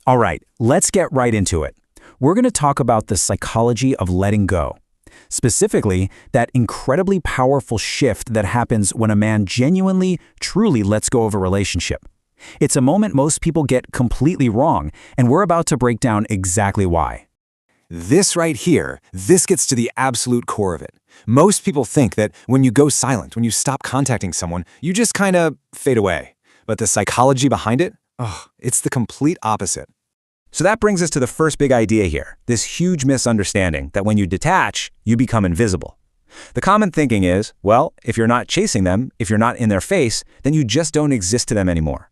All right, let's get right into it. We're going to talk about the psychology of letting go. Specifically, that incredibly powerful shift that happens when a man genuinely, truly lets go of a relationship. It's a moment most people get completely wrong, and we're about to break down exactly why. This right here, this gets to the absolute core of it. Most people think that when you go silent, when you stop contacting someone, you just kind of fade away. But the psychology behind it, it's the complete opposite. So that brings us to the first big idea here, this huge misunderstanding that when you detach, you become invisible. The common thinking is, well, if you're not chasing them, if you're not in their face, then you just don't exist to them anymore.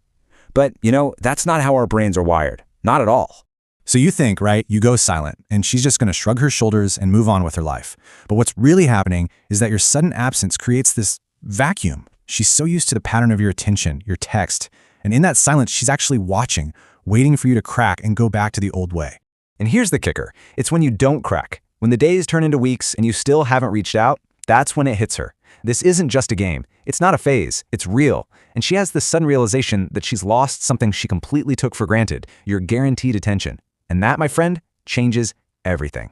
But, that's not how our brains are wired. Not at all. So you think, right, you go silent, and she's just going to shrug her shoulders and move on with her life. But what's really happening is that your sudden absence creates this vacuum. She's so used to the pattern of your attention, your text, and in that silence, she's actually watching, waiting for you to crack and go back to the old way. And here's the kicker. It's when you don't crack. When the days turn into weeks and you still haven't reached out, that's when it hits her. This isn't just a game. It's not a phase. It's real. And she has this sudden realization that she's lost something she completely took for granted, your guaranteed attention. And that, my friend, changes everything.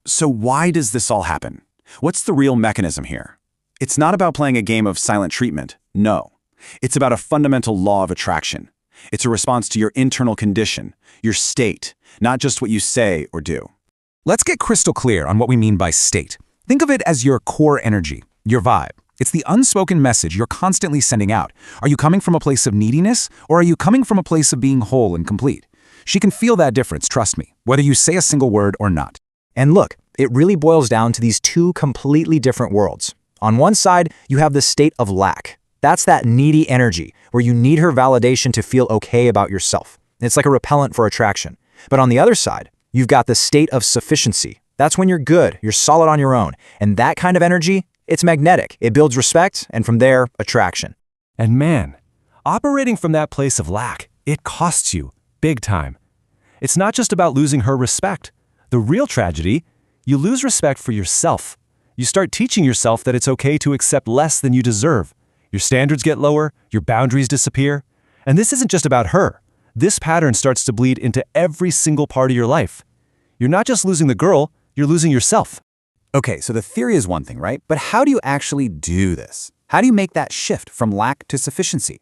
So why does this all happen? What's the real mechanism here? It's not about playing a game of silent treatment. No. It's about a fundamental law of attraction. It's a response to your internal condition, your state, not just what you say or do. Let's get crystal clear on what we mean by state. Think of it as your core energy, your vibe. It's the unspoken message you're constantly sending out. Are you coming from a place of neediness, or are you coming from a place of being whole and complete? She can feel that difference, trust me, whether you say a single word or not. And look, it really boils down to these two completely different worlds. On one side, you have the state of lack. That's that needy energy, where you need her validation to feel okay about yourself. It's like a repellent for attraction. But on the other side, you've got the state of sufficiency. That's when you're good, you're solid on your own. And that kind of energy, it's magnetic. It builds respect, and from there, attraction. And man, operating from that place of lack, it costs you big time. It's not just about losing her respect. The real tragedy, you lose respect for yourself. You start teaching yourself that it's okay to accept less than you deserve. Your standards get lower, your boundaries disappear. And this isn't just about her. This pattern starts to bleed into every single part of your life. You're not just losing the girl, you're losing yourself. Okay, so the theory is one thing, right? But how do you actually do this? How do you make that shift from lack to sufficiency?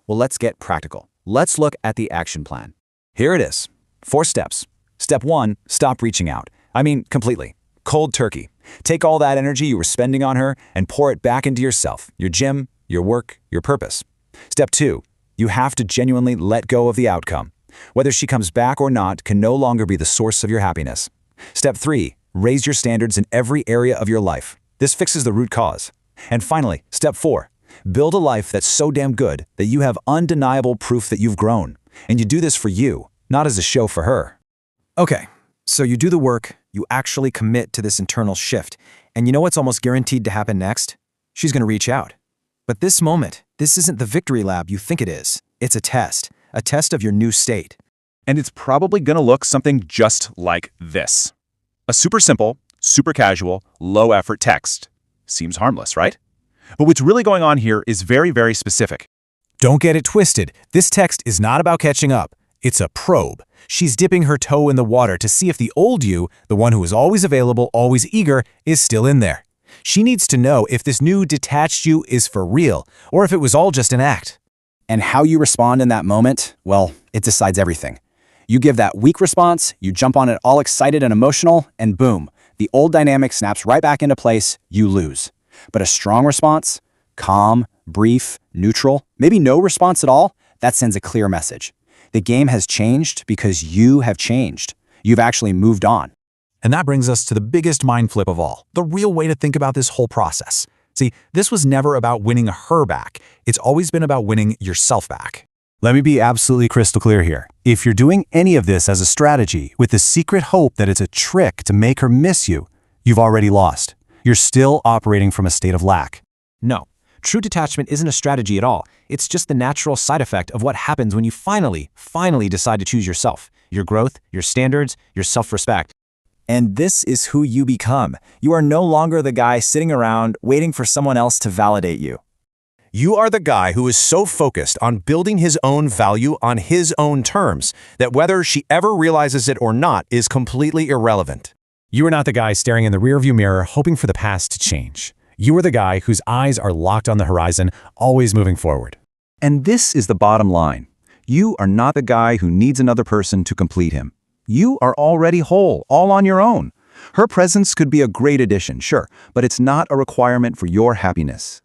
Well, let's get practical. Let's look at the action plan. Here it is. 4 steps. Step 1, stop reaching out. I mean, completely. Cold turkey. Take all that energy you were spending on her and pour it back into yourself, your gym, your work, your purpose. Step 2, you have to genuinely let go of the outcome. Whether she comes back or not can no longer be the source of your happiness. Step 3, raise your standards in every area of your life. This fixes the root cause. And finally, step 4, build a life that's so damn good that you have undeniable proof that you've grown. And you do this for you, not as a show for her. Okay, so you do the work, you actually commit to this internal shift, and you know what's almost guaranteed to happen next? She's going to reach out. But this moment, this isn't the victory lab you think it is. It's a test of your new state. And it's probably going to look something just like this. A super simple, super casual, low-effort text. Seems harmless, right? But what's really going on here is very, very specific. Don't get it twisted. This text is not about catching up. It's a probe. She's dipping her toe in the water to see if the old you, the one who is always available, always eager, is still in there. She needs to know if this new detached you is for real, or if it was all just an act. And how you respond in that moment, well, it decides everything. You give that weak response, you jump on it all excited and emotional, and boom, the old dynamic snaps right back into place, you lose. But a strong response, calm, brief, neutral, maybe no response at all, that sends a clear message. The game has changed because you have changed. You've actually moved on. And that brings us to the biggest mind flip of all, the real way to think about this whole process. See, this was never about winning her back. It's always been about winning yourself back. Let me be absolutely crystal clear here. If you're doing any of this as a strategy with the secret hope that it's a trick to make her miss you, you've already lost. You're still operating from a state of lack. No, true detachment isn't a strategy at all. It's just the natural side effect of what happens when you finally decide to choose yourself, your growth, your standards, your self-respect. And this is who you become. You are no longer the guy sitting around waiting for someone else to validate you. You are the guy who is so focused on building his own value on his own terms that whether she ever realizes it or not is completely irrelevant. You are not the guy staring in the rearview mirror hoping for the past to change. You are the guy whose eyes are locked on the horizon, always moving forward. And this is the bottom line. You are not the guy who needs another person to complete him. You are already whole, all on your own. Her presence could be a great addition, sure, but it's not a requirement for your happiness.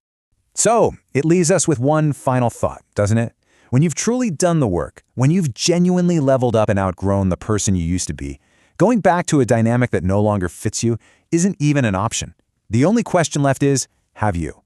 So, it leaves us with one final thought, doesn't it? When you've truly done the work, when you've genuinely leveled up and outgrown the person you used to be, going back to a dynamic that no longer fits you isn't even an option. The only question left is, have you?